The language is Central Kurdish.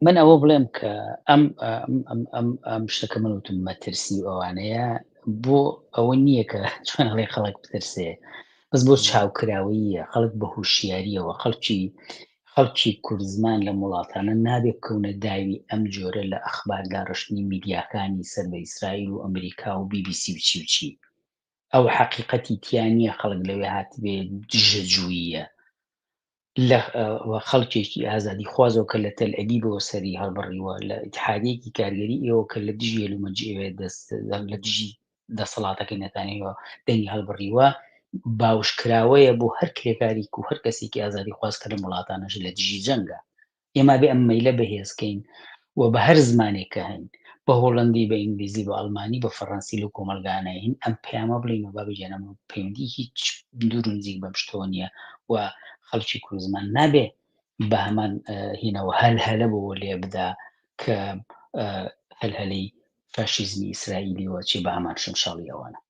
من ئەوە بڵێم کە ئەم شتەکە من وتم مەترسی ئەوانەیە بۆ ئەوە نییە کە چۆنەڵێ خەڵک بترسێ، بەس بۆ إمم، چاوکراویە، خەڵک بە هوشیاریەوە خەڵکی کوردزمان لە وڵاتانە نابێ بکەونە داوی ئەم جۆرە لە ئەخبار داڕشتنی میدیاکانی سەر بە ئیسرائیل و ئەمریکا و BBC و چی و چی. ئەو حەقیقەتی تیان نییە خەڵک لەوێ هاتبێ دژەجوویە. لە خەڵکێکی ئازادیخوازەوە کە لە تەل ئەبیبەوە سەری هەڵبڕیوە لە ئیتحادیەکی کارگەری ئێوە کە لە دژی هێلومەرجێ لە دژی دەسەڵاتەکەی نەتانیاهوە دەنگی هەڵبڕیوە باوشکراوەیە بۆ هەر کرێکارێک و هەر کەسێکی ئازادیخواز کە لەم وڵاتانەژ لە دژی جەنگە. ئێمە بێ ئەم مەیلە بەهێزکەین و بە هەر زمانێک کە هەین، بە هۆڵەندی، بە ئینگلیزی، بە ئەڵمانی، بە فەڕەنسی لە کۆمەلگانە هین ئەم پەیامە بڵێینەوە بابەجانم پەیوەندی هیچ دوور و نزیک بەم شتەوە نییە و خەڵکی کوردزمان نابێ بە هەمان هینەوە هەلهەلە بۆەوە لێ بدا کە هەلهەلەی فاشیزمی ئیسرائیلیەوە چی بە هەمان شمشاڵی ئەوانە.